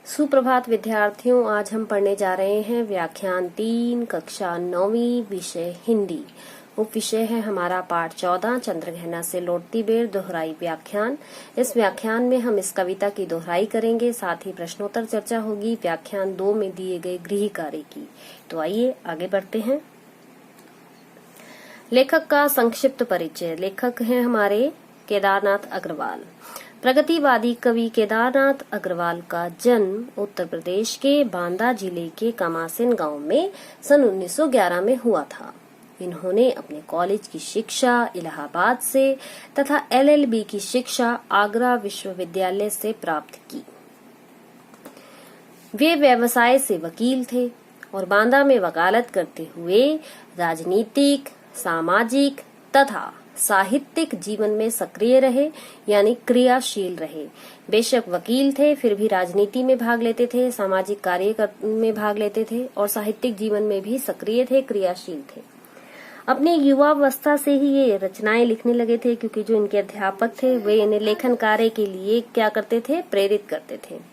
सुप्रभात विद्यार्थियों, आज हम पढ़ने जा रहे हैं व्याख्यान 3 कक्षा 9वीं विषय हिंदी। उप विषय है हमारा पाठ 14 चंद्रग्रहण से लौटती बेर दोहराई व्याख्यान। इस व्याख्यान में हम इस कविता की दोहराई करेंगे, साथ ही प्रश्नोत्तर चर्चा होगी व्याख्यान 2 में दिए गए गृह कार्य की। तो आइए आगे बढ़ते हैं। लेखक का संक्षिप्त परिचय। लेखक हैं हमारे केदारनाथ अग्रवाल। प्रगतिवादी कवि केदारनाथ अग्रवाल का जन्म उत्तर प्रदेश के बांदा जिले के कमासिन गांव में सन 1911 में हुआ था। इन्होंने अपने कॉलेज की शिक्षा इलाहाबाद से तथा LLB की शिक्षा आगरा विश्वविद्यालय से प्राप्त की। वे व्यवसाय से वकील थे और बांदा में वकालत करते हुए राजनीतिक, सामाजिक तथा साहित्यिक जीवन में सक्रिय रहे, यानी क्रियाशील रहे। बेशक वकील थे, फिर भी राजनीति में भाग लेते थे, सामाजिक कार्य में भाग लेते थे और साहित्यिक जीवन में भी सक्रिय थे, क्रियाशील थे। अपनी युवावस्था से ही ये रचनाएं लिखने लगे थे, क्योंकि जो इनके अध्यापक थे वे इन्हें लेखन कार्य के लिए क्या करते थे, प्रेरित करते थे।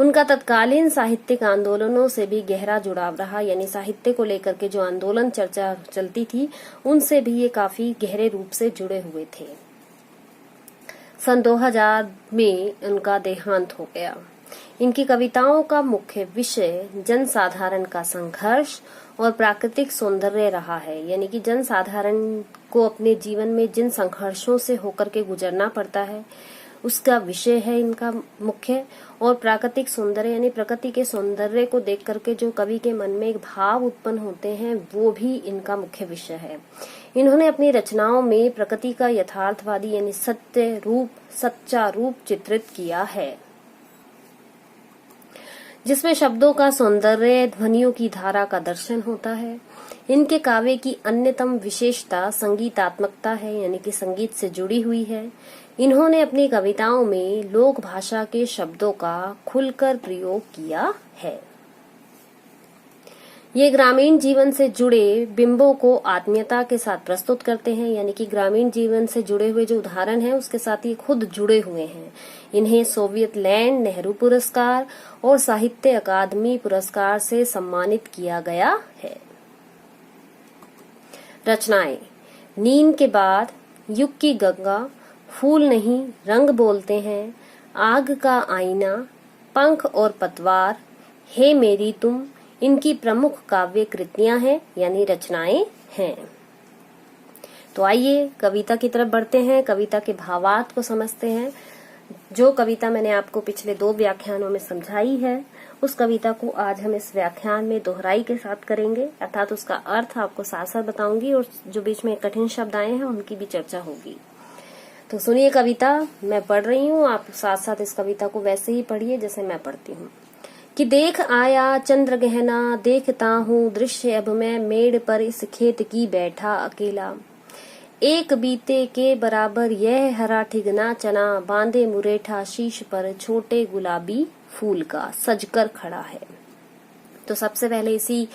उनका तत्कालीन साहित्यिक आंदोलनों से भी गहरा जुड़ाव रहा, यानी साहित्य को लेकर के जो आंदोलन चर्चा चलती थी उनसे भी ये काफी गहरे रूप से जुड़े हुए थे। सन 2000 में उनका देहांत हो गया। इनकी कविताओं का मुख्य विषय जनसाधारण का संघर्ष और प्राकृतिक सौंदर्य रहा है, यानी कि जनसाधारण को अपने जीवन में जिन संघर्षों से होकर के गुजरना पड़ता है उसका विषय है इनका मुख्य। और प्राकृतिक सौंदर्य यानी प्रकृति के सौंदर्य को देख करके जो कवि के मन में एक भाव उत्पन्न होते हैं वो भी इनका मुख्य विषय है। इन्होंने अपनी रचनाओं में प्रकृति का यथार्थवादी यानी सच्चा रूप चित्रित किया है, जिसमें शब्दों का सौंदर्य, ध्वनियों की धारा का दर्शन होता है। इनके काव्य की अन्यतम विशेषता संगीतात्मकता है, यानी कि संगीत से जुड़ी हुई है। इन्होंने अपनी कविताओं में लोक भाषा के शब्दों का खुलकर प्रयोग किया है। ये ग्रामीण जीवन से जुड़े बिंबों को आत्मीयता के साथ प्रस्तुत करते हैं, यानी कि ग्रामीण जीवन से जुड़े हुए जो उदाहरण हैं उसके साथ ये खुद जुड़े हुए हैं। इन्हें सोवियत लैंड नेहरू पुरस्कार और साहित्य अकादमी पुरस्कार से सम्मानित किया गया है। रचनाएं: नींद के बाद, युग की गंगा, फूल नहीं रंग बोलते हैं, आग का आईना, पंख और पतवार, हे मेरी तुम इनकी प्रमुख काव्य कृतियां हैं, यानी रचनाएं हैं। तो आइए कविता की तरफ बढ़ते हैं, कविता के भावार्थ को समझते हैं। जो कविता मैंने आपको पिछले 2 व्याख्यानों में समझाई है उस कविता को आज हम इस व्याख्यान में दोहराई के साथ करेंगे, अर्थात उसका अर्थ आपको साथ साथ बताऊंगी और जो बीच में कठिन शब्द आए हैं उनकी भी चर्चा होगी। तो सुनिए कविता, मैं पढ़ रही हूँ, आप साथ साथ इस कविता को वैसे ही पढ़िए जैसे मैं पढ़ती हूँ। कि देख आया चंद्र गहना, देखता हूँ दृश्य अब मैं मेड़ पर इस खेत की बैठा अकेला। एक बीते के बराबर यह हरा ठिगना चना, बांधे मुरेठा शीश पर छोटे गुलाबी फूल का सजकर खड़ा है। तो सबसे पहले इसी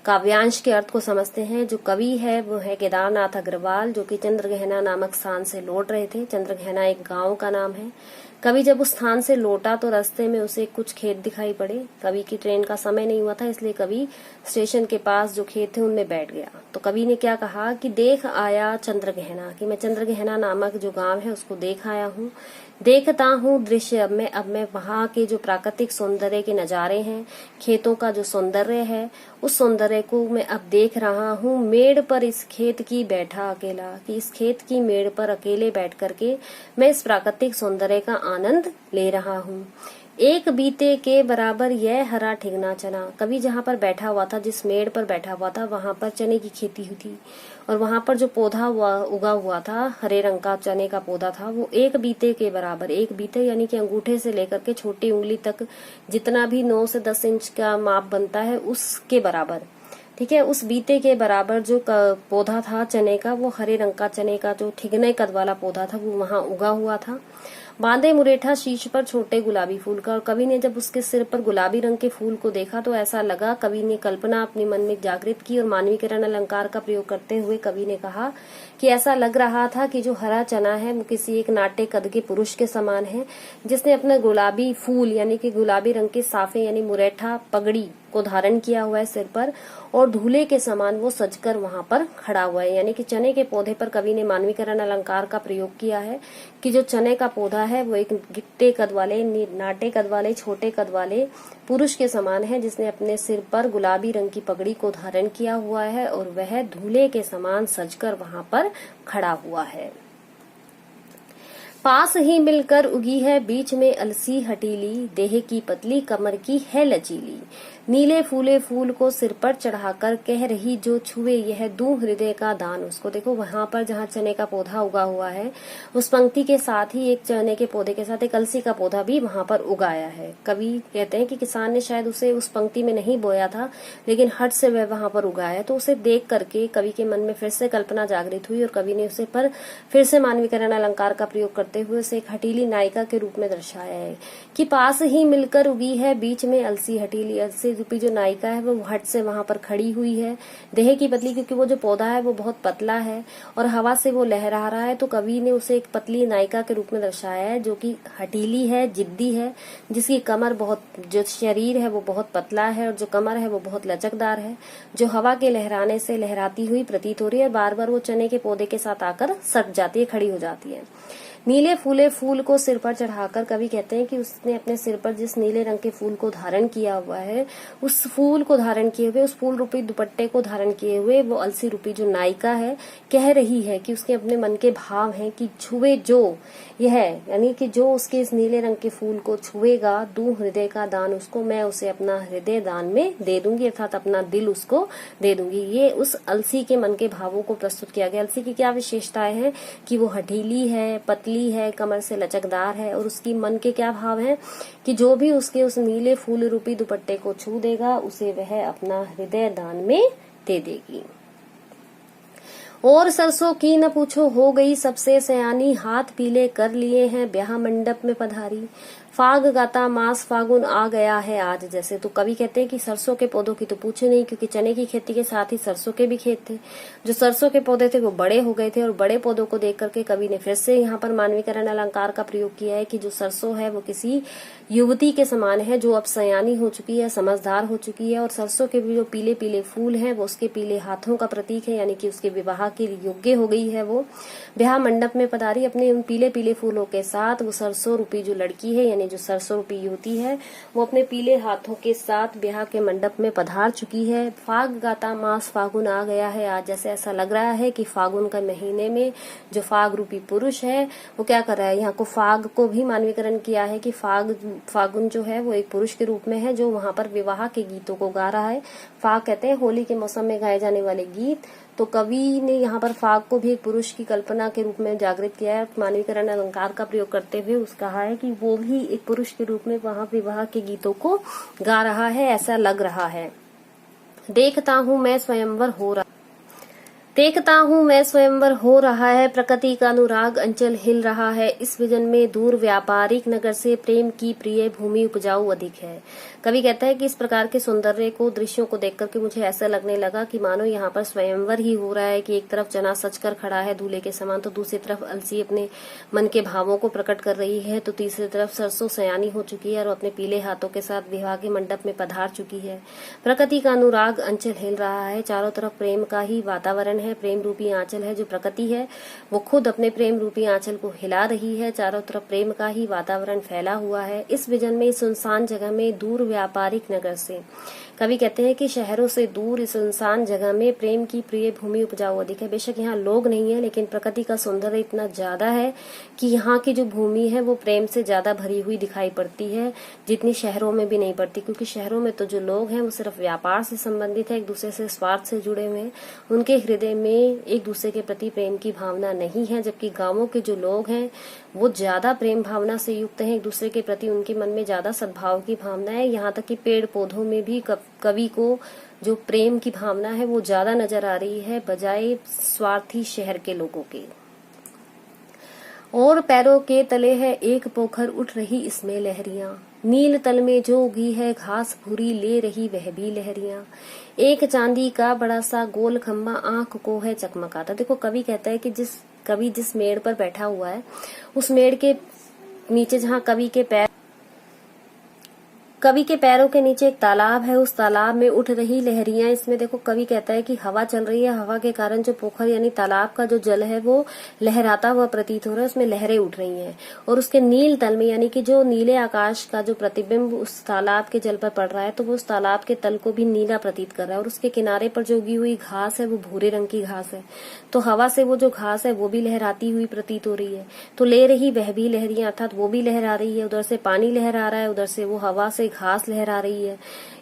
काव्यांश के अर्थ को समझते हैं। जो कवि है वो है केदारनाथ अग्रवाल, जो कि चंद्रग्रहण नामक स्थान से लौट रहे थे। चंद्रग्रहण एक गांव का नाम है। कवि जब उस स्थान से लौटा तो रास्ते में उसे कुछ खेत दिखाई पड़े। कवि की ट्रेन का समय नहीं हुआ था, इसलिए कवि स्टेशन के पास जो खेत थे उनमें बैठ गया। तो कवि ने क्या कहा कि देख आया चंद्रग्रहण, कि मैं चंद्रग्रहण नामक जो गांव है उसको देख आया हूँ। देखता हूँ दृश्य अब मैं वहाँ के जो प्राकृतिक सौंदर्य के नजारे हैं, खेतों का जो सौंदर्य है उस सौंदर्य को मैं अब देख रहा हूँ। मेड़ पर इस खेत की बैठा अकेला, कि इस खेत की मेड़ पर अकेले बैठ करके मैं इस प्राकृतिक सौंदर्य का आनंद ले रहा हूँ। एक बीते के बराबर यह हरा ठिगना चना, कवि जहाँ पर बैठा हुआ था, जिस मेड़ पर बैठा हुआ था वहां पर चने की खेती हुई थी और वहां पर जो पौधा उगा हुआ था, हरे रंग का चने का पौधा था, वो एक बीते के बराबर, एक बीते यानी कि अंगूठे से लेकर के छोटी उंगली तक जितना भी 9 से 10 इंच का माप बनता है उसके बराबर, ठीक है, उस बीते के बराबर जो पौधा था चने का, वो हरे रंग का चने का जो ठिगने कद वाला पौधा था वो वहां उगा हुआ था। बांधे मुरेठा शीश पर छोटे गुलाबी फूल का, और कवि ने जब उसके सिर पर गुलाबी रंग के फूल को देखा तो ऐसा लगा, कवि ने कल्पना अपने मन में जागृत की और मानवीकरण अलंकार का प्रयोग करते हुए कवि ने कहा कि ऐसा लग रहा था कि जो हरा चना है वो किसी एक नाटे कद के पुरुष के समान है, जिसने अपना गुलाबी फूल यानी कि गुलाबी रंग के साफे यानी मुरेठा पगड़ी को धारण किया हुआ है सिर पर, और दूल्हे के समान वो सजकर वहां पर खड़ा हुआ है। यानी कि चने के पौधे पर कवि ने मानवीकरण अलंकार का प्रयोग किया है कि जो चने का पौधा है वो एक गिट्टे कद वाले, नाटे कद वाले, छोटे कद वाले पुरुष के समान है, जिसने अपने सिर पर गुलाबी रंग की पगड़ी को धारण किया हुआ है और वह दूल्हे के समान सजकर वहां पर खड़ा हुआ है। पास ही मिलकर उगी है बीच में अलसी हटीली, देह की पतली कमर की है लचीली, नीले फूले फूल को सिर पर चढ़ाकर कह रही जो छुए यह दूं हृदय का दान उसको। देखो वहां पर जहाँ चने का पौधा उगा हुआ है उस पंक्ति के साथ ही एक चने के पौधे के साथ एक अलसी का पौधा भी वहां पर उगाया है। कवि कहते हैं कि किसान ने शायद उसे उस पंक्ति में नहीं बोया था, लेकिन हट से वह वहां पर उगाया, तो उसे देख करके कवि के मन में फिर से कल्पना जागृत हुई और कवि ने उसे पर फिर से मानवीकरण अलंकार का प्रयोग करते हुए उसे एक हटीली नायिका के रूप में दर्शाया है कि पास ही मिलकर उगी है बीच में अलसी हटीली। अलसी रूपी जो नायिका है वो हट से वहां पर खड़ी हुई है, देह की पतली, क्योंकि वो जो पौधा है वो बहुत पतला है और हवा से वो लहरा रहा है, तो कवि ने उसे एक पतली नायिका के रूप में दर्शाया है जो कि हटीली है, जिद्दी है, जिसकी कमर बहुत, जो शरीर है वो बहुत पतला है और जो कमर है वो बहुत लचकदार है, जो हवा के लहराने से लहराती हुई प्रतीत हो रही है। बार बार वो चने के पौधे के साथ आकर सट जाती है, खड़ी हो जाती है। नीले फूले फूल को सिर पर चढ़ाकर कवि कहते हैं कि उसने अपने सिर पर जिस नीले रंग के फूल को धारण किया हुआ है, उस फूल को धारण किए हुए, उस फूल रूपी दुपट्टे को धारण किए हुए वो अलसी रूपी जो नायिका है कह रही है कि उसके अपने मन के भाव हैं कि छुए जो यह, यानी कि जो उसके इस नीले रंग के फूल को छुएगा दूं हृदय का दान उसको, मैं उसे अपना हृदय दान में दे दूंगी, अर्थात अपना दिल उसको दे दूंगी। ये उस अलसी के मन के भावों को प्रस्तुत किया गया। अलसी की क्या विशेषताएं हैं कि वो हठीली है, पतली है, कमर से लचकदार है, और उसकी मन के क्या भाव हैं कि जो भी उसके उस नीले फूल रूपी दुपट्टे को छू देगा उसे वह अपना हृदय दान में दे देगी। और सरसों की न पूछो हो गई सबसे सयानी, हाथ पीले कर लिए हैं ब्याह मंडप में पधारी, फाग गाता मास फागुन आ गया है आज जैसे। तो कवि कहते हैं कि सरसों के पौधों की तो पूछे नहीं, क्योंकि चने की खेती के साथ ही सरसों के भी खेत थे। जो सरसों के पौधे थे वो बड़े हो गए थे और बड़े पौधों को देख करके कवि ने फिर से यहाँ पर मानवीकरण अलंकार का प्रयोग किया है कि जो सरसों है वो किसी युवती के समान है जो अब सयानी हो चुकी है, समझदार हो चुकी है, और सरसों के भी जो पीले पीले फूल हैं वो उसके पीले हाथों का प्रतीक है, यानी कि उसके विवाह के योग्य हो गई है। वो ब्याह मंडप में पधारी, अपने उन पीले पीले फूलों के साथ वो सरसों रूपी जो लड़की है यानी जो सरसों रूपी युवती है वो अपने पीले हाथों के साथ ब्याह के मंडप में पधार चुकी है। फाग गाता मास फागुन आ गया है आज, जैसे ऐसा लग रहा है कि फागुन का महीने में जो फाग रूपी पुरुष है वो क्या कर रहा है, यहाँ को फाग को भी मानवीकरण किया है कि फागुन जो है वो एक पुरुष के रूप में है जो वहां पर विवाह के गीतों को गा रहा है। फाग कहते हैं होली के मौसम में गाए जाने वाले गीत, तो कवि ने यहाँ पर फाग को भी एक पुरुष की कल्पना के रूप में जागृत किया है। मानवीकरण अलंकार का प्रयोग करते हुए उसका कहा है कि वो भी एक पुरुष के रूप में वहां विवाह के गीतों को गा रहा है, ऐसा लग रहा है। देखता हूँ मैं स्वयंवर हो रहा है, प्रकृति का अनुराग अंचल हिल रहा है, इस विजन में दूर व्यापारिक नगर से प्रेम की प्रिय भूमि उपजाऊ अधिक है। कवि कहता है कि इस प्रकार के सौंदर्य को, दृश्यों को देख करके मुझे ऐसा लगने लगा कि मानो यहाँ पर स्वयंवर ही हो रहा है, कि एक तरफ चना सजकर खड़ा है दूल्हे के समान, तो दूसरी तरफ अलसी अपने मन के भावों को प्रकट कर रही है, तो तीसरी तरफ सरसों सयानी हो चुकी है और अपने पीले हाथों के साथ विवाह के मंडप में पधार चुकी है। प्रकृति का अनुराग अंचल हिल रहा है, चारों तरफ प्रेम का ही वातावरण है, प्रेम रूपी आंचल है, जो प्रकृति है वो खुद अपने प्रेम रूपी आंचल को हिला रही है, चारों तरफ प्रेम का ही वातावरण फैला हुआ है। इस विजन में, इस सुनसान जगह में, दूर व्यापारिक नगर से, कवि कहते हैं कि शहरों से दूर इस सुनसान जगह में प्रेम की प्रिय भूमि उपजाऊ अधिक है। बेशक यहाँ लोग नहीं है, लेकिन प्रकृति का सौंदर्य इतना ज्यादा है कि यहाँ की जो भूमि है वो प्रेम से ज्यादा भरी हुई दिखाई पड़ती है, जितनी शहरों में भी नहीं पड़ती, क्योंकि शहरों में तो जो लोग हैं वो सिर्फ व्यापार से संबंधित है, एक दूसरे से स्वार्थ से जुड़े हुए हैं, उनके हृदय में एक दूसरे के प्रति प्रेम की भावना नहीं है। जबकि गांवों के जो लोग हैं वो ज्यादा प्रेम भावना से युक्त हैं, एक दूसरे के प्रति उनके मन में ज्यादा सद्भाव की भावना है। यहाँ तक कि पेड़ पौधों में भी कवि को जो प्रेम की भावना है वो ज्यादा नजर आ रही है, बजाय स्वार्थी शहर के लोगों के। और पैरों के तले है एक पोखर, उठ रही इसमें लहरियां, नील तल में जो उगी है घास भूरी, ले रही वह भी लहरियां। एक चांदी का बड़ा सा गोल खम्बा, आंख को है चकमकाता। देखो कवि कहता है कि कवि जिस मेड़ पर बैठा हुआ है, उस मेड़ के नीचे जहाँ कवि के पैरों के नीचे एक तालाब है, उस तालाब में उठ रही लहरियां। इसमें देखो कवि कहता है कि हवा चल रही है, हवा के कारण जो पोखर यानी तालाब का जो जल है वो लहराता हुआ प्रतीत हो रहा है, उसमें लहरें उठ रही हैं। और उसके नील तल में यानी कि जो नीले आकाश का जो प्रतिबिंब उस तालाब के जल पर पड़ रहा है, तो वो उस तालाब के तल को भी नीला प्रतीत कर रहा है। और उसके किनारे पर जो उगी हुई घास है वो भूरे रंग की घास है, तो हवा से वो जो घास है वो भी लहराती हुई प्रतीत हो रही है। तो ले रही वह भी लहरियां, अर्थात वो भी लहरा रही है, उधर से पानी लहरा रहा है, उधर से वो हवा से घास लहरा रही है।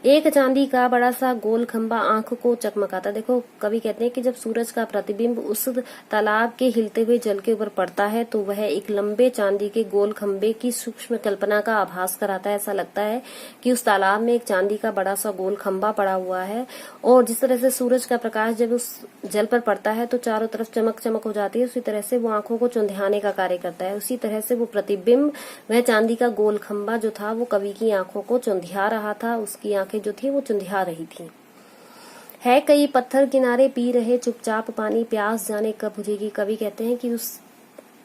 एक चांदी का बड़ा सा गोल खंबा, आंख को चकमकाता। देखो कवि कहते हैं कि जब सूरज का प्रतिबिंब उस तालाब के हिलते हुए जल के ऊपर पड़ता है, तो वह एक लंबे चांदी के गोल खंबे की सूक्ष्म कल्पना का आभास कराता है। ऐसा लगता है कि उस तालाब में एक चांदी का बड़ा सा गोल खंबा पड़ा हुआ है, और जिस तरह से सूरज का प्रकाश जब उस जल पर पड़ता है तो चारों तरफ चमक चमक हो जाती है, उसी तरह से वो आंखों को चुंधियाने का कार्य करता है। उसी तरह से वो प्रतिबिंब, वह चांदी का गोल खंबा जो था वो कवि की आंखों को चुंधिया रहा था, उसकी आंखें जो थी वो चुंधिया रही थी। है कई पत्थर किनारे पी रहे चुपचाप पानी, प्यास जाने कब बुझेगी। कवि कहते हैं कि उस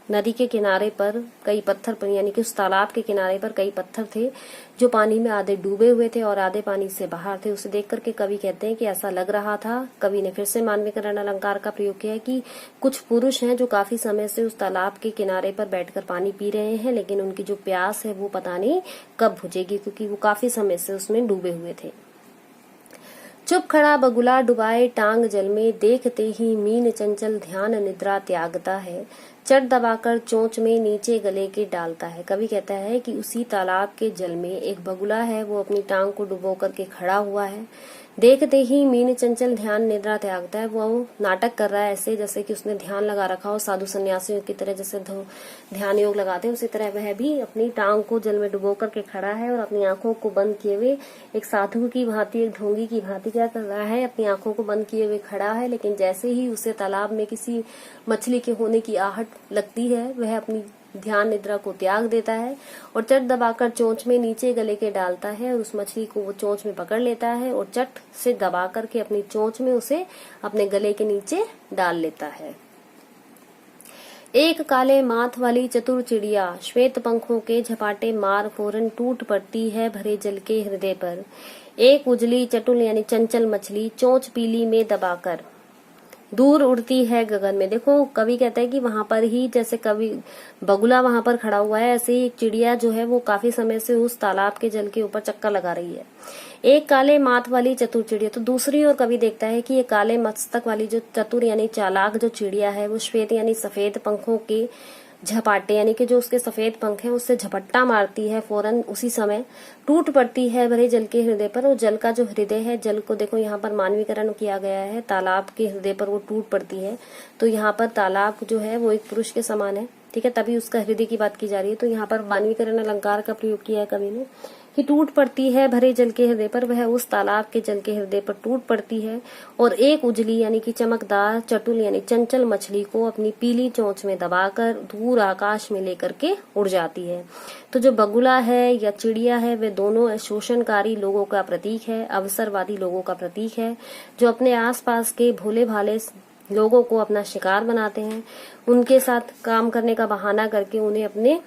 नदी के किनारे पर कई पत्थर यानी कि उस तालाब के किनारे पर कई पत्थर थे जो पानी में आधे डूबे हुए थे और आधे पानी से बाहर थे। उसे देख करके कवि कहते हैं कि ऐसा लग रहा था। कवि ने फिर से मानवीकरण अलंकार का प्रयोग किया है कि कुछ पुरुष हैं जो काफी समय से उस तालाब के किनारे पर बैठकर पानी पी रहे हैं, लेकिन उनकी जो प्यास है वो पता नहीं कब बुझेगी, क्योंकि वो काफी समय से उसमें डूबे हुए थे। चुप खड़ा बगुला डुबाए टांग जल में, देखते ही मीन चंचल ध्यान निद्रा त्यागता है, चट दबाकर चोंच में नीचे गले के डालता है। कवि कहता है कि उसी तालाब के जल में एक बगुला है, वो अपनी टांग को डुबो करके खड़ा हुआ है। देखते ही मीन चंचल ध्यान निद्रा त्यागता है, वो नाटक कर रहा है ऐसे जैसे कि उसने ध्यान लगा रखा हो, साधु सन्यासियों की तरह जैसे ध्यान योग लगाते हैं, उसी तरह वह भी अपनी टांग को जल में डुबो करके खड़ा है और अपनी आंखों को बंद किए हुए एक साधु की भांति, एक ढोंगी की भांति क्या कर रहा है, अपनी आंखों को बंद किए हुए खड़ा है। लेकिन जैसे ही उसे तालाब में किसी मछली के होने की आहट लगती है, वह अपनी ध्यान निद्रा को त्याग देता है और चट दबाकर चोंच में नीचे गले के डालता है, और उस मछली को वो चोंच में पकड़ लेता है और चट से दबा करके अपनी चोंच में उसे अपने गले के नीचे डाल लेता है। एक काले माथ वाली चतुर चिड़िया श्वेत पंखों के झपाटे मार फौरन टूट पड़ती है भरे जल के हृदय पर। एक उजली चटुल यानी चंचल मछली चोंच पीली में दबाकर दूर उड़ती है गगन में। देखो कवि कहता है कि वहां पर ही जैसे कवि बगुला वहां पर खड़ा हुआ है, ऐसे ही एक चिड़िया जो है वो काफी समय से उस तालाब के जल के ऊपर चक्कर लगा रही है। एक काले माथ वाली चतुर चिड़िया, तो दूसरी ओर कवि देखता है कि ये काले मस्तक वाली जो चतुर यानी चालाक जो चिड़िया है, वो श्वेत यानी सफेद पंखों के झपाटे यानी कि जो उसके सफेद पंख हैं उससे झपट्टा मारती है, फौरन उसी समय टूट पड़ती है भरे जल के हृदय पर। और जल का जो हृदय है, जल को देखो यहाँ पर मानवीकरण किया गया है, तालाब के हृदय पर वो टूट पड़ती है, तो यहाँ पर तालाब जो है वो एक पुरुष के समान है, ठीक है, तभी उसका हृदय की बात की जा रही है। तो यहाँ पर मानवीकरण अलंकार का प्रयोग किया है कवि ने कि टूट पड़ती है भरे जल के हृदय पर, वह उस तालाब के जल के हृदय पर टूट पड़ती है और एक उजली यानी कि चमकदार चटुल यानी चंचल मछली को अपनी पीली चोंच में दबाकर दूर आकाश में लेकर के उड़ जाती है। तो जो बगुला है या चिड़िया है, वे दोनों शोषणकारी लोगों का प्रतीक है, अवसरवादी लोगों का प्रतीक है, जो अपने आसपास के भोले भाले लोगों को अपना शिकार बनाते हैं, उनके साथ काम करने का बहाना करके उन्हें अपने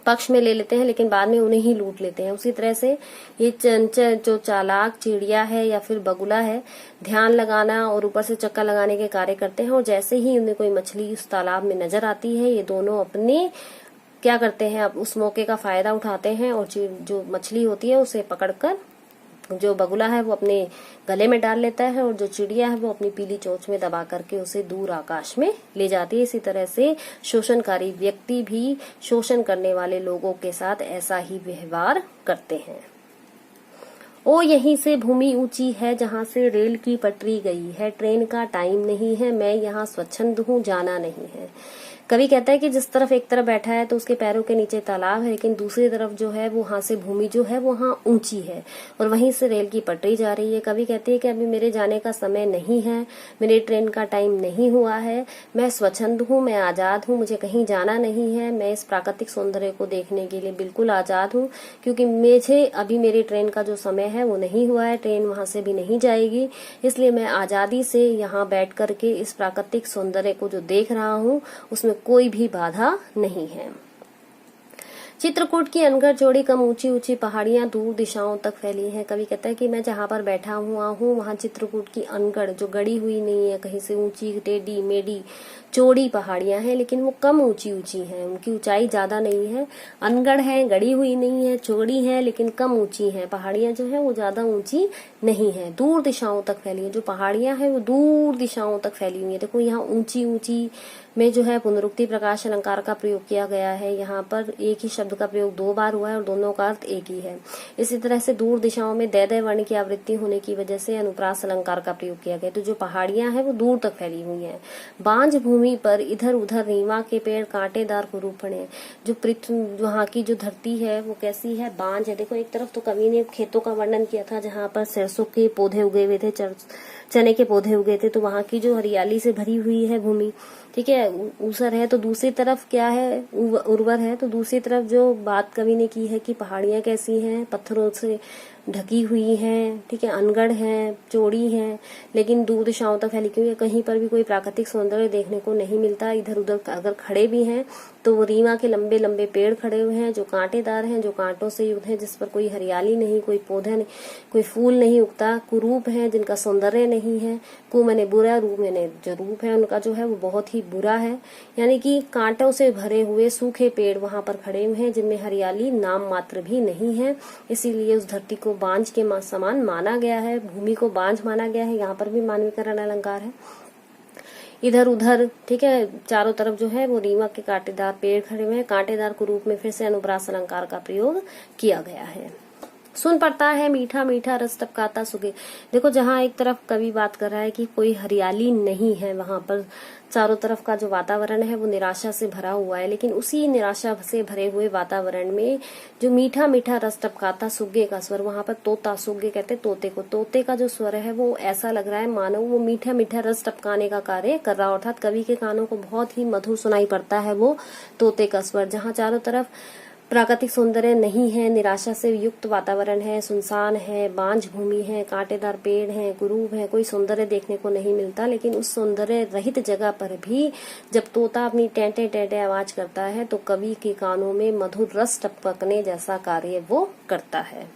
पक्ष में ले लेते हैं, लेकिन बाद में उन्हें ही लूट लेते हैं। उसी तरह से ये चंचल जो चालाक चिड़िया है या फिर बगुला है, ध्यान लगाना और ऊपर से चक्का लगाने के कार्य करते हैं, और जैसे ही उन्हें कोई मछली उस तालाब में नजर आती है, ये दोनों अपने क्या करते हैं, अब उस मौके का फायदा उठाते हैं और जो मछली होती है उसे पकड़कर जो बगुला है वो अपने गले में डाल लेता है और जो चिड़िया है वो अपनी पीली चोंच में दबा करके उसे दूर आकाश में ले जाती है। इसी तरह से शोषणकारी व्यक्ति भी शोषण करने वाले लोगों के साथ ऐसा ही व्यवहार करते हैं। ओ यहीं से भूमि ऊंची है जहां से रेल की पटरी गई है, ट्रेन का टाइम नहीं है, मैं यहाँ स्वच्छंद हूँ जाना नहीं है। कवि कहता है कि जिस तरफ एक तरफ बैठा है तो उसके पैरों के नीचे तालाब है, लेकिन दूसरी तरफ जो है वो वहां से भूमि जो है वो वहां ऊंची है और वहीं से रेल की पटरी जा रही है। कवि कहते हैं कि अभी मेरे जाने का समय नहीं है, मेरे ट्रेन का टाइम नहीं हुआ है, मैं स्वच्छंद हूँ, मैं आजाद हूँ, मुझे कहीं जाना नहीं है, मैं इस प्राकृतिक सौंदर्य को देखने के लिए बिल्कुल आजाद हूँ, क्योंकि मुझे अभी मेरी ट्रेन का जो समय है वो नहीं हुआ है, ट्रेन वहां से भी नहीं जाएगी, इसलिए मैं आजादी से यहाँ बैठ करके इस प्राकृतिक सौंदर्य को जो देख रहा हूँ उसमें कोई भी बाधा नहीं है। चित्रकूट की अनगढ़ चौड़ी कम ऊंची ऊंची पहाड़ियां दूर दिशाओं तक फैली हैं। कवि कहता है कि मैं जहां पर बैठा हुआ हूँ वहां चित्रकूट की अनगढ़ जो गड़ी हुई नहीं है, कहीं से ऊंची टेढ़ी मेढ़ी चौड़ी पहाड़ियां हैं, लेकिन वो कम ऊंची ऊंची हैं, उनकी ऊंचाई ज्यादा नहीं है। अनगढ़ है, गड़ी हुई नहीं है, चौड़ी है, लेकिन कम ऊंची है। पहाड़ियां जो है वो ज्यादा ऊंची नहीं है, दूर दिशाओं तक फैली है। जो पहाड़ियां हैं वो दूर दिशाओं तक फैली हुई है। देखो यहाँ ऊंची ऊंची में जो है पुनरुक्ति प्रकाश अलंकार का प्रयोग किया गया है। यहाँ पर एक ही शब्द का प्रयोग 2 बार हुआ है और दोनों का अर्थ एक ही है। इसी तरह से दूर दिशाओं में दै वर्ण की आवृत्ति होने की वजह से अनुप्रास अलंकार का प्रयोग किया गया। तो जो पहाड़ियां हैं वो दूर तक फैली हुई हैं। बांझ भूमि पर इधर उधर रीवा के पेड़ कांटेदार कुरूप हैं। जो पृथ्वी वहाँ की जो धरती है वो कैसी है, बांझ है। देखो एक तरफ तो कवि ने खेतों का वर्णन किया था जहाँ पर सरसों के पौधे उगे हुए थे, चने के पौधे उगे थे, तो वहाँ की जो हरियाली से भरी हुई है भूमि, ठीक है, ऊसर है। तो दूसरी तरफ क्या है, उर्वर है। तो दूसरी तरफ जो बात कवि ने की है कि पहाड़ियां कैसी हैं, पत्थरों से ढकी हुई हैं, ठीक है, अनगढ़ हैं, चौड़ी हैं, लेकिन दूर दिशाओं तक फैली हुई है। कहीं पर भी कोई प्राकृतिक सौंदर्य देखने को नहीं मिलता। इधर उधर अगर खड़े भी हैं तो वो रीवा के लंबे लंबे पेड़ खड़े हुए हैं जो कांटेदार हैं, जो कांटों से युक्त हैं, जिस पर कोई हरियाली नहीं, कोई पौधा नहीं, कोई फूल नहीं उगता। कुरूप हैं जिनका सौंदर्य नहीं है। कु मैंने बुरा, रूप मैंने जो रूप है उनका जो है वो बहुत ही बुरा है। यानी कि कांटों से भरे हुए सूखे पेड़ वहां पर खड़े हुए हैं जिनमें हरियाली नाम मात्र भी नहीं है। इसीलिए उस धरती को बांझ के समान माना गया है, भूमि को बांझ माना गया है। यहाँ पर भी मानवीकरण अलंकार है। इधर उधर, ठीक है, चारों तरफ जो है वो रीवा के कांटेदार पेड़ खड़े हुए हैं। कांटेदार के रूप में फिर से अनुप्रास अलंकार का प्रयोग किया गया है। सुन पड़ता है मीठा मीठा रस टपकाता सुगे। देखो जहाँ एक तरफ कवि बात कर रहा है कि कोई हरियाली नहीं है, वहां पर चारों तरफ का जो वातावरण है वो निराशा से भरा हुआ है, लेकिन उसी निराशा से भरे हुए वातावरण में जो मीठा मीठा रस टपकाता सुगे का स्वर, वहां पर तोता, सुगे कहते तोते को, तोते का जो स्वर है वो ऐसा लग रहा है मानो वो मीठा मीठा रस टपकाने का कार्य कर रहा हो, अर्थात कवि के कानों को बहुत ही मधुर सुनाई पड़ता है वो तोते का स्वर। जहाँ चारों तरफ प्राकृतिक सौंदर्य नहीं है, निराशा से युक्त वातावरण है, सुनसान है, बांझ भूमि है, कांटेदार पेड़ है, कुरूप है, कोई सौंदर्य देखने को नहीं मिलता। लेकिन उस सौंदर्य रहित जगह पर भी जब तोता अपनी टेंटे टेंटे आवाज करता है तो कवि के कानों में मधुर रस टपकने जैसा कार्य वो करता है।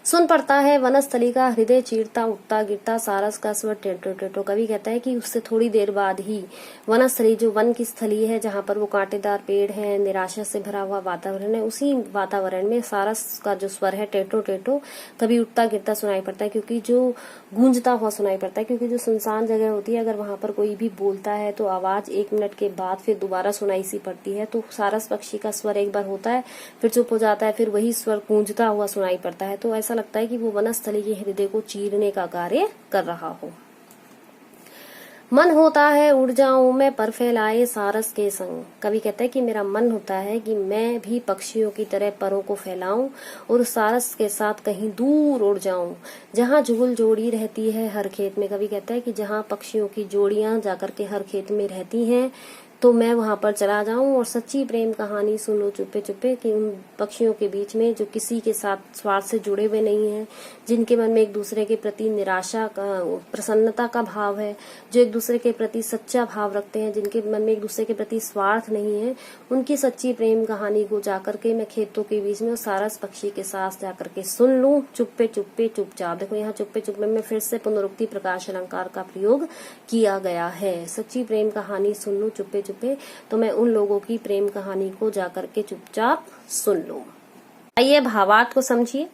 सुन पड़ता है वनस्थली का हृदय चीरता उठता गिरता सारस का स्वर टेटो टेटो। कवि कहता है कि उससे थोड़ी देर बाद ही वनस्थली, जो वन की स्थली है जहाँ पर वो कांटेदार पेड़ है, निराशा से भरा हुआ वातावरण है, उसी वातावरण में सारस का जो स्वर है टेटो टेटो कभी उठता गिरता सुनाई पड़ता है, क्योंकि जो गूंजता हुआ सुनाई पड़ता है। क्योंकि जो सुनसान जगह होती है अगर वहां पर कोई भी बोलता है तो आवाज 1 मिनट के बाद फिर दोबारा सुनाई सी पड़ती है। तो सारस पक्षी का स्वर एक बार होता है फिर चुप हो जाता है, फिर वही स्वर गूंजता हुआ सुनाई पड़ता है। तो ऐसा लगता है कि वो वनस्थली के हृदय को चीरने का कार्य कर रहा हो। मन होता है उड़ जाऊं मैं पर फैलाए सारस के संग। कवि कहता है कि मेरा मन होता है कि मैं भी पक्षियों की तरह परों को फैलाऊं और सारस के साथ कहीं दूर उड़ जाऊं, जहां जुगल जोड़ी रहती है हर खेत में। कवि कहता है कि जहां पक्षियों की जोड़ियां जाकर के हर खेत में रहती हैं तो मैं वहां पर चला जाऊं और सच्ची प्रेम कहानी सुन लो चुप्पे चुप्पे, कि उन पक्षियों के बीच में जो किसी के साथ स्वार्थ से जुड़े हुए नहीं हैं, जिनके मन में एक दूसरे के प्रति निराशा का, प्रसन्नता का भाव है, जो एक दूसरे के प्रति सच्चा भाव रखते हैं, जिनके मन में एक दूसरे के प्रति स्वार्थ नहीं है, उनकी सच्ची प्रेम कहानी को जाकर के मैं खेतों के बीच में सारस पक्षी के साथ जाकर के सुन लूं चुप्पे चुप्पे चुपचाप। देखो यहाँ चुप्पे चुप्पे में फिर से पुनरुक्ति प्रकाश अलंकार का प्रयोग किया गया है। सच्ची प्रेम कहानी सुन लूं चुप्पे चुप्पे, तो मैं उन लोगों की प्रेम कहानी को जाकर के चुपचाप सुन लूं। आइए भावार्थ को समझिए।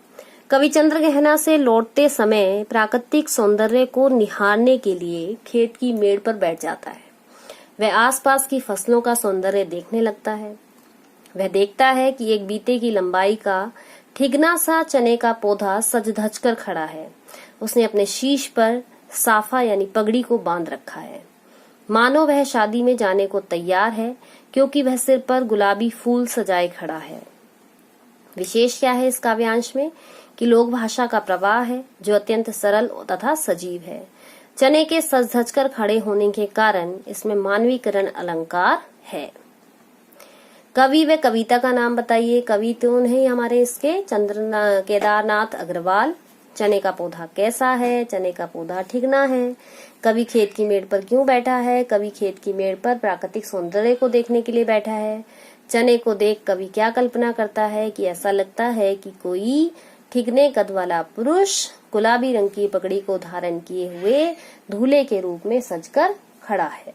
कवि चंद्रगहना से लौटते समय प्राकृतिक सौंदर्य को निहारने के लिए खेत की मेड़ पर बैठ जाता है। वह आसपास की फसलों का सौंदर्य देखने लगता है। वह देखता है कि एक बीते की लंबाई का ठिगना सा चने का पौधा सज धज कर खड़ा है। उसने अपने शीश पर साफा यानी पगड़ी को बांध रखा है। मानो वह शादी में जाने को तैयार है, क्योंकि वह सिर पर गुलाबी फूल सजाए खड़ा है। विशेष क्या है इस काव्यांश में कि लोक भाषा का प्रवाह है जो अत्यंत सरल तथा सजीव है। चने के सज धज कर खड़े होने के कारण इसमें मानवीकरण अलंकार है। कवि व कविता का नाम बताइए। कवि कौन है हमारे इसके? केदारनाथ अग्रवाल। चने का पौधा कैसा है? चने का पौधा ठिगना है। कवि खेत की मेड़ पर क्यों बैठा है? कवि खेत की मेड़ पर प्राकृतिक सौंदर्य को देखने के लिए बैठा है। चने को देख कवि क्या कल्पना करता है कि ऐसा लगता है कि कोई ठिगने कद वाला पुरुष गुलाबी रंग की पगड़ी को धारण किए हुए दूल्हे के रूप में सजकर खड़ा है।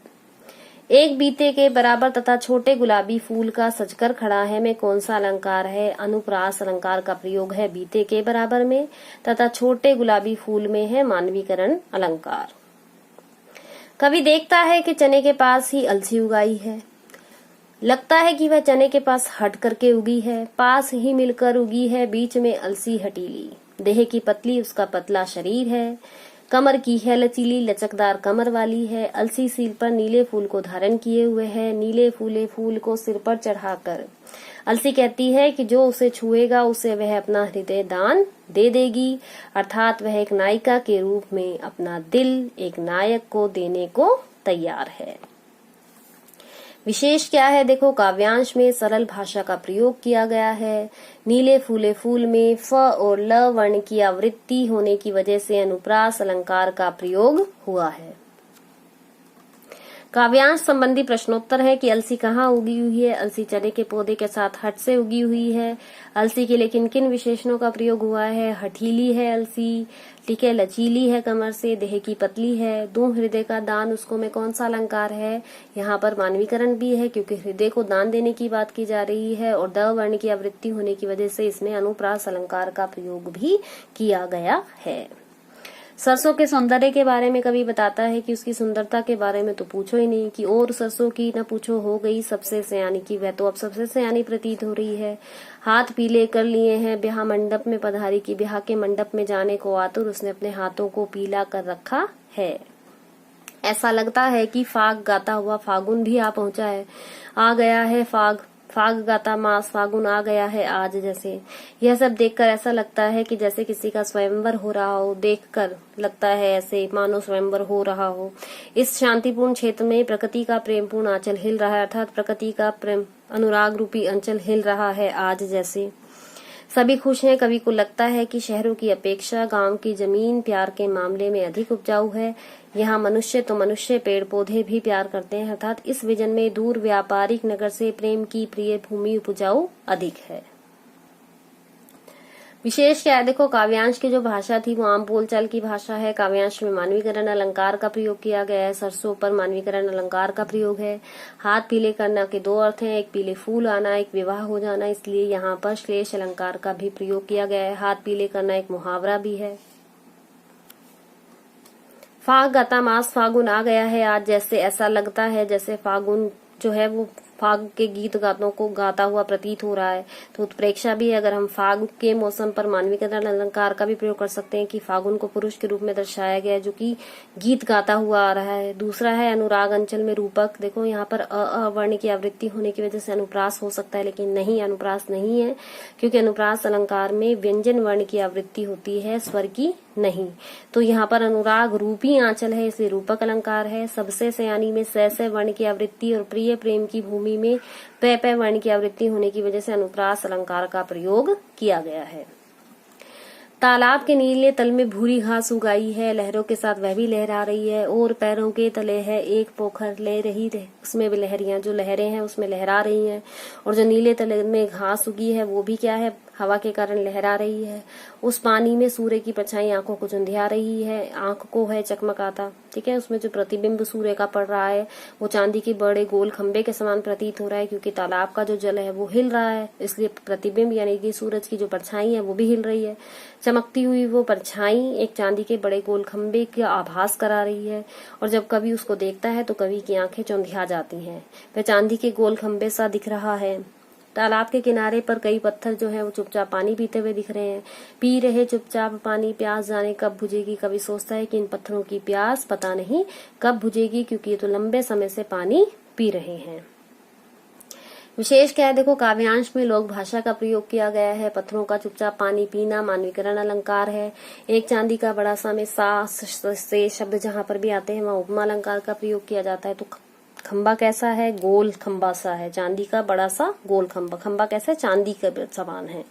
एक बीते के बराबर तथा छोटे गुलाबी फूल का सजकर खड़ा है में कौन सा अलंकार है? अनुप्रास अलंकार का प्रयोग है बीते के बराबर में तथा छोटे गुलाबी फूल में है मानवीकरण अलंकार। कवि देखता है कि चने के पास ही अलसी उगाई है। लगता है कि वह चने के पास हट करके उगी है, पास ही मिलकर उगी है, बीच में अलसी हटीली। देह की पतली उसका पतला शरीर है, कमर की है लचीली लचकदार कमर वाली है। अलसी सिर पर नीले फूल को धारण किए हुए है, नीले फूले फूल को सिर पर चढ़ाकर अलसी कहती है कि जो उसे छुएगा उसे वह अपना हृदय दान दे देगी, अर्थात वह एक नायिका के रूप में अपना दिल एक नायक को देने को तैयार है। विशेष क्या है? देखो, काव्यांश में सरल भाषा का प्रयोग किया गया है। नीले फूले फूल में फ और ल वर्ण की आवृत्ति होने की वजह से अनुप्रास अलंकार का प्रयोग हुआ है। काव्यांश संबंधी प्रश्नोत्तर है कि अलसी कहाँ उगी हुई है? अलसी चने के पौधे के साथ हट से उगी हुई है। अलसी के लिए किन किन विशेषणों का प्रयोग हुआ है? हठीली है अलसी, ठीक है, लचीली है कमर से, देह की पतली है, दूं हृदय का दान उसको में कौन सा अलंकार है? यहाँ पर मानवीकरण भी है क्योंकि हृदय को दान देने की बात की जा रही है और द वर्ण की आवृत्ति होने की वजह से इसमें अनुप्रास अलंकार का प्रयोग भी किया गया है। सरसों के सौंदर्य के बारे में कवि बताता है कि उसकी सुंदरता के बारे में तो पूछो ही नहीं, कि और सरसों की न पूछो हो गई सबसे सयानी की, वह तो अब सबसे सयानी प्रतीत हो रही है। हाथ पीले कर लिए हैं, ब्याह मंडप में पधारी की, ब्याह के मंडप में जाने को आतुर उसने अपने हाथों को पीला कर रखा है। ऐसा लगता है कि फाग गाता हुआ फागुन भी आ पहुंचा है, आ गया है फाग, फाग गाता मास फागुन आ गया है आज। जैसे यह सब देखकर ऐसा लगता है कि जैसे किसी का स्वयंवर हो रहा हो, देखकर लगता है ऐसे मानो स्वयंवर हो रहा हो। इस शांतिपूर्ण क्षेत्र में प्रकृति का प्रेमपूर्ण आंचल हिल रहा है, अर्थात प्रकृति का प्रेम अनुराग रूपी अंचल हिल रहा है आज। जैसे सभी खुश हैं। कवि को लगता है कि शहरों की अपेक्षा गांव की जमीन प्यार के मामले में अधिक उपजाऊ है। यहाँ मनुष्य तो मनुष्य, पेड़ पौधे भी प्यार करते हैं, अर्थात इस विजन में दूर व्यापारिक नगर से प्रेम की प्रिय भूमि उपजाऊ अधिक है। विशेष क्या है? देखो, काव्यांश की जो भाषा थी वो आम बोलचाल की भाषा है। काव्यांश में मानवीकरण अलंकार का प्रयोग किया गया है। सरसों पर मानवीकरण अलंकार का प्रयोग है। हाथ पीले करना के दो अर्थ हैं, एक पीले फूल आना, एक विवाह हो जाना, इसलिए यहाँ पर श्लेष अलंकार का भी प्रयोग किया गया है। हाथ पीले करना एक मुहावरा भी है। फाग गाता मास फागुन आ गया है आज, जैसे ऐसा लगता है जैसे फागुन जो है वो फाग के गीत गातों को गाता हुआ प्रतीत हो रहा है। तो उत्प्रेक्षा भी है। अगर हम फाग के मौसम पर मानवीकरण अलंकार का भी प्रयोग कर सकते हैं कि फागुन को पुरुष के रूप में दर्शाया गया है जो कि गीत गाता हुआ आ रहा है। दूसरा है अनुराग अंचल में रूपक। देखो, यहाँ पर अ वर्ण की आवृत्ति होने की वजह से अनुप्रास हो सकता है, लेकिन नहीं, अनुप्रास नहीं है, क्योंकि अनुप्रास अलंकार में व्यंजन वर्ण की आवृत्ति होती है, स्वर की नहीं। तो यहाँ पर अनुराग रूपी आंचल है, इसलिए रूपक अलंकार है। सबसे सयानी में से वर्ण की आवृत्ति और प्रिय प्रेम की भूमि में पे वर्ण की आवृत्ति होने की वजह से अनुप्रास अलंकार का प्रयोग किया गया है। तालाब के नीले तल में भूरी घास उगाई है, लहरों के साथ वह भी लहरा रही है, और पैरों के तले है एक पोखर ले रही है, उसमें भी लहरियां, जो लहरें हैं उसमें लहरा रही हैं। और जो नीले तले में घास उगी है वो भी क्या है? हवा के कारण लहरा रही है। उस पानी में सूर्य की परछाई आंखों को चुंधिया रही है, आंख को है चकमकाता, ठीक है। उसमें जो प्रतिबिंब सूर्य का पड़ रहा है वो चांदी के बड़े गोल खंबे के समान प्रतीत हो रहा है, क्योंकि तालाब का जो जल है वो हिल रहा है, इसलिए प्रतिबिंब यानी कि सूरज की जो परछाई है वो भी हिल रही है। चमकती हुई वो परछाई एक चांदी के बड़े गोल खंबे का आभास करा रही है, और जब कवि उसको देखता है तो कवि की आंखें चौंधिया जाती हैं। वह चांदी के गोल खंबे सा दिख रहा है। तालाब के किनारे पर कई पत्थर जो है वो चुपचाप पानी पीते हुए दिख रहे हैं। पी रहे चुपचाप पानी, प्यास जाने कब बुझेगी। कवि सोचता है कि इन पत्थरों की प्यास पता नहीं कब बुझेगी, क्योंकि ये तो लंबे समय से पानी पी रहे हैं। विशेष क्या है, देखो काव्यांश में लोक भाषा का प्रयोग किया गया है। पत्थरों का चुपचाप पानी पीना मानवीकरण अलंकार है। एक चांदी का बड़ा सा में सा से शब्द जहां पर भी आते हैं वहां उपमा अलंकार का प्रयोग किया जाता है। तो खंबा कैसा है, गोल खंबा सा है, चांदी का बड़ा सा गोल खंबा। खंबा कैसा है, चांदी का समान है,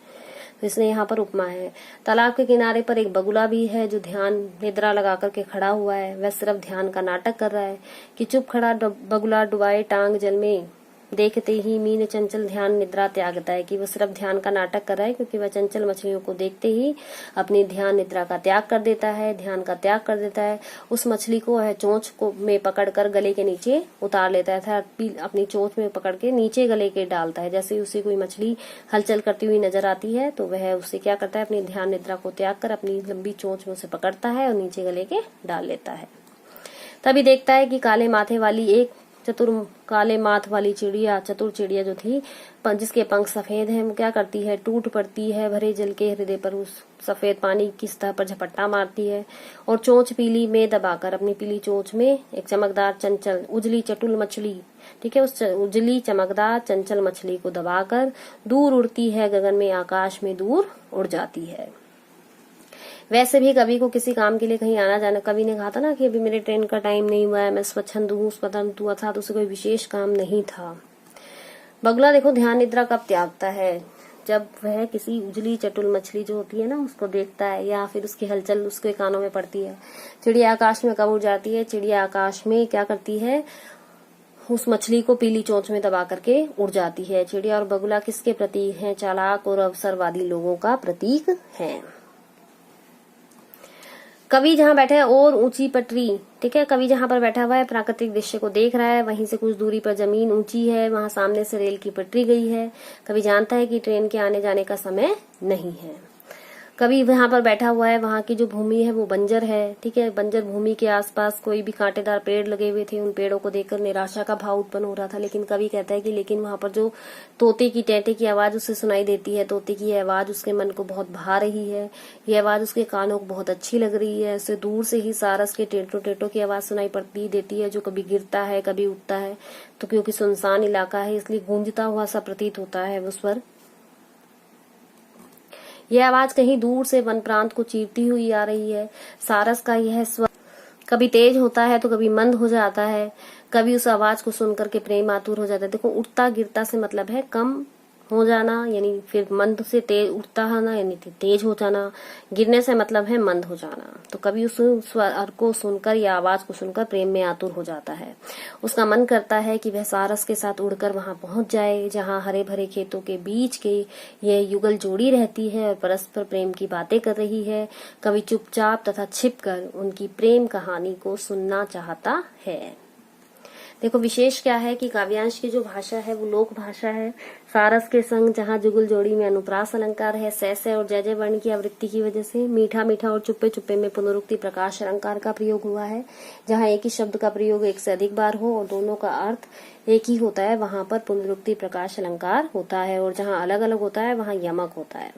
तो इसलिए यहाँ पर उपमा है। तालाब के किनारे पर एक बगुला भी है जो ध्यान निद्रा लगा करके खड़ा हुआ है। वह सिर्फ ध्यान का नाटक कर रहा है कि चुप खड़ा बगुला डुबाए टांग जल में, देखते ही मीन चंचल ध्यान निद्रा त्यागता है। कि वो सिर्फ ध्यान का नाटक कर रहा है, क्योंकि वह चंचल मछलियों को देखते ही अपनी ध्यान निद्रा का त्याग कर देता है, ध्यान का त्याग कर देता है। उस मछली को वह चोंच को में पकड़कर गले के नीचे उतार लेता है, अपनी चोंच में पकड़ के नीचे गले के डालता है। जैसे उसे कोई मछली हलचल करती हुई नजर आती है तो वह उससे क्या करता है, अपनी ध्यान निद्रा को त्याग कर अपनी लंबी चोंच में उसे पकड़ता है और नीचे गले के डाल लेता है। तभी देखता है कि काले माथे वाली एक काले माथ वाली चिड़िया, चतुर चिड़िया जो थी, जिसके पंख सफेद हैं, वो क्या करती है, टूट पड़ती है भरे जल के हृदय पर, उस सफेद पानी की सतह पर झपट्टा मारती है और चोंच पीली में दबाकर, अपनी पीली चोंच में एक चमकदार चंचल उजली चटुल मछली, ठीक है, उस उजली चमकदार चंचल मछली को दबाकर दूर उड़ती है, गगन में आकाश में दूर उड़ जाती है। वैसे भी कवि को किसी काम के लिए कहीं आना जाना, कवि ने कहा था ना कि अभी मेरे ट्रेन का टाइम नहीं हुआ है, मैं स्वच्छंद हूँ, स्वतंत्र हुआ था, तो उसे कोई विशेष काम नहीं था। बगुला देखो ध्यान निद्रा कब त्यागता है, जब वह किसी उजली चटुल मछली जो होती है ना उसको देखता है, या फिर उसकी हलचल उसके कानों में पड़ती है। चिड़िया आकाश में कब उड़ जाती है, चिड़िया आकाश में क्या करती है, उस मछली को पीली चोंच में दबा करके उड़ जाती है। चिड़िया और बगुला किसके प्रतीक हैं, चालाक और अवसरवादी लोगों का प्रतीक है। कवि जहाँ बैठा है और ऊंची पटरी, ठीक है, कवि जहाँ पर बैठा हुआ है प्राकृतिक दृश्य को देख रहा है, वहीं से कुछ दूरी पर जमीन ऊंची है, वहां सामने से रेल की पटरी गई है। कवि जानता है कि ट्रेन के आने जाने का समय नहीं है। कवि वहां पर बैठा हुआ है, वहां की जो भूमि है वो बंजर है, ठीक है, बंजर भूमि के आसपास कोई भी कांटेदार पेड़ लगे हुए थे, उन पेड़ों को देखकर निराशा का भाव उत्पन्न हो रहा था। लेकिन कवि कहता है कि लेकिन वहां पर जो तोते की टेंटे की आवाज उसे सुनाई देती है, तोते की आवाज उसके मन को बहुत भा रही है, ये आवाज उसके कानों को बहुत अच्छी लग रही है। उसे दूर से ही सारस के टेंटों टेंटों की आवाज सुनाई पड़ती देती है, जो कभी गिरता है कभी उठता है, तो क्योंकि सुनसान इलाका है इसलिए गूंजता हुआ सा प्रतीत होता है वो स्वर। यह आवाज कहीं दूर से वन प्रांत को चीरती हुई आ रही है। सारस का यह स्वर कभी तेज होता है तो कभी मंद हो जाता है। कभी उस आवाज को सुनकर के प्रेम आतुर हो जाता है। देखो उठता गिरता से मतलब है कम हो जाना, यानी फिर मंद से तेज उठता है यानी तेज हो जाना, गिरने से मतलब है मंद हो जाना। तो कभी उस स्वर को सुनकर या आवाज को सुनकर प्रेम में आतुर हो जाता है। उसका मन करता है कि वह सारस के साथ उड़कर वहां पहुंच जाए जहां हरे भरे खेतों के बीच के यह युगल जोड़ी रहती है और परस्पर प्रेम की बातें कर रही है। कवि चुपचाप तथा छिपकर उनकी प्रेम कहानी को सुनना चाहता है। देखो विशेष क्या है कि काव्यांश की जो भाषा है वो लोक भाषा है। सारस के संग जहाँ जुगल जोड़ी में अनुप्रास अलंकार है, सै और जय जय वर्ण की आवृत्ति की वजह से मीठा मीठा और चुप्पे चुप्पे में पुनरुक्ति प्रकाश अलंकार का प्रयोग हुआ है। जहाँ एक ही शब्द का प्रयोग एक से अधिक बार हो और दोनों का अर्थ एक ही होता है वहां पर पुनरुक्ति प्रकाश अलंकार होता है, और जहाँ अलग अलग होता है वहां यमक होता है।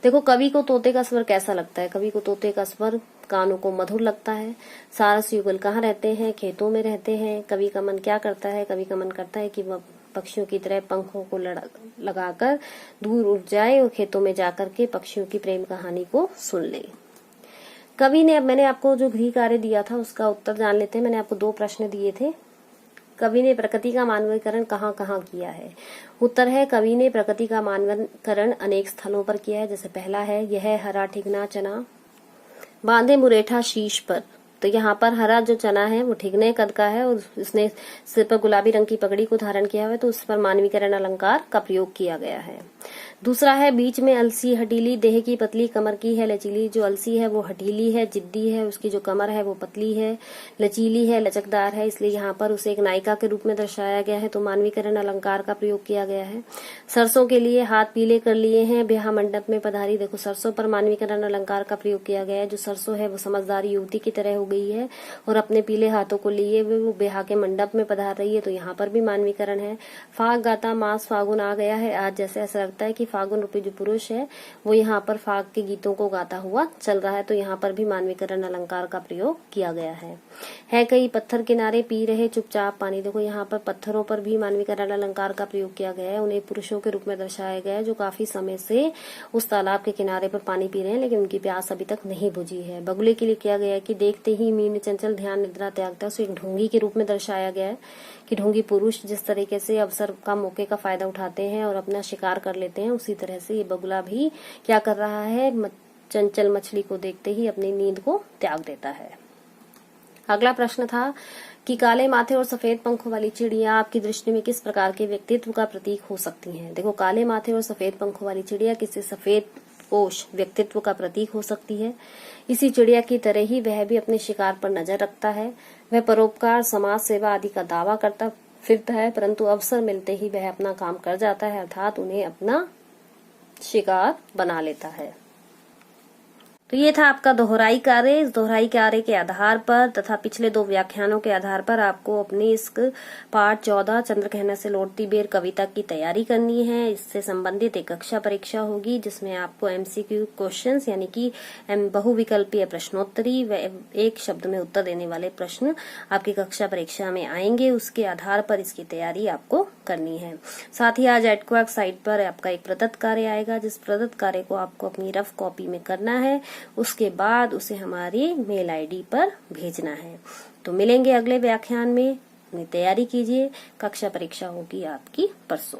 देखो कवि को तोते का स्वर कैसा लगता है, कवि को तोते का स्वर कानों को मधुर लगता है। सारस युगल कहाँ रहते हैं, खेतों में रहते हैं। कवि का मन क्या करता है, कवि का मन करता है कि वह पक्षियों की तरह पंखों को लगाकर दूर उड़ जाए और खेतों में जाकर के पक्षियों की प्रेम कहानी को सुन ले। कवि ने, अब मैंने आपको जो गृह कार्य दिया था उसका उत्तर जान लेते हैं। मैंने आपको 2 प्रश्न दिए थे। कवि ने प्रकृति का मानवीकरण कहाँ कहाँ किया है। उत्तर है कवि ने प्रकृति का मानवीकरण अनेक स्थलों पर किया है। जैसे पहला है, यह हरा ठिगना चना बांधे मुरेठा शीश पर। तो यहाँ पर हरा जो चना है वो ठिगने कद का है और उसने सिर पर गुलाबी रंग की पगड़ी को धारण किया हुआ है, तो उस पर मानवीकरण अलंकार का प्रयोग किया गया है। दूसरा है बीच में अलसी हटीली, देह की पतली कमर की है लचीली। जो अलसी है वो हटीली है, जिद्दी है, उसकी जो कमर है वो पतली है, लचीली है, लचकदार है, इसलिए यहाँ पर उसे एक नायिका के रूप में दर्शाया गया है, तो मानवीकरण अलंकार का प्रयोग किया गया है। सरसों के लिए हाथ पीले कर लिए हैं, ब्याह मंडप में पधारी। देखो सरसों पर मानवीकरण अलंकार का प्रयोग किया गया है। जो सरसों है वो समझदार युवती की तरह हो गई है और अपने पीले हाथों को लिए वो ब्याह के मंडप में पधार रही है, तो यहाँ पर भी मानवीकरण है। फाग गाता मास फागुन आ गया है आज, जैसे ऐसा लगता है कि फागुन रूपी जो पुरुष है वो यहाँ पर फाग के गीतों को गाता हुआ चल रहा है, तो यहाँ पर भी मानवीकरण अलंकार का प्रयोग किया गया है कई पत्थर किनारे पी रहे चुपचाप पानी। देखो यहाँ पर पत्थरों पर भी मानवीकरण अलंकार का प्रयोग किया गया है, उन्हें पुरुषों के रूप में दर्शाया गया है जो काफी समय से उस तालाब के किनारे पर पानी पी रहे हैं, लेकिन उनकी प्यास अभी तक नहीं बुझी है। बगुले के लिए किया गया है कि देखते ही मीन चंचल ध्यान निद्रा त्यागता, उसे एक ढोंगी के रूप में दर्शाया गया है कि ढोंगी पुरुष जिस तरीके से अवसर का मौके का फायदा उठाते हैं और अपना शिकार कर लेते हैं, उसी तरह से ये बगुला भी क्या कर रहा है, चंचल मछली को देखते ही अपनी नींद को त्याग देता है। अगला प्रश्न था कि काले माथे और सफेद पंखों वाली चिड़िया आपकी दृष्टि में किस प्रकार के व्यक्तित्व का प्रतीक हो सकती हैं। देखो काले माथे और सफेद पंखों वाली चिड़िया किसी सफेद पोष व्यक्तित्व का प्रतीक हो सकती है। इसी चिड़िया की तरह ही वह भी अपने शिकार पर नजर रखता है। वह परोपकार, समाज सेवा आदि का दावा करता फिरता है, परंतु अवसर मिलते ही वह अपना काम कर जाता है, अर्थात उन्हें अपना शिकार बना लेता है। तो ये था आपका दोहराई कार्य। इस दोहराई कार्य के आधार पर तथा पिछले 2 व्याख्यानों के आधार पर आपको अपनी इस पाठ 14 चंद्रग्रहण से लौटती बेर कविता की तैयारी करनी है। इससे संबंधित एक कक्षा परीक्षा होगी जिसमें आपको एमसीक्यू क्वेश्चंस यानी कि बहुविकल्पीय प्रश्नोत्तरी व एक शब्द में उत्तर देने वाले प्रश्न आपकी कक्षा परीक्षा में आएंगे। उसके आधार पर इसकी तैयारी आपको करनी है। साथ ही आज एडक्वाक साइट पर आपका एक प्रदत्त कार्य आएगा, जिस प्रदत्त कार्य को आपको अपनी रफ कॉपी में करना है, उसके बाद उसे हमारी मेल आईडी पर भेजना है। तो मिलेंगे अगले व्याख्यान में, अपनी तैयारी कीजिए। कक्षा परीक्षा होगी आपकी परसों।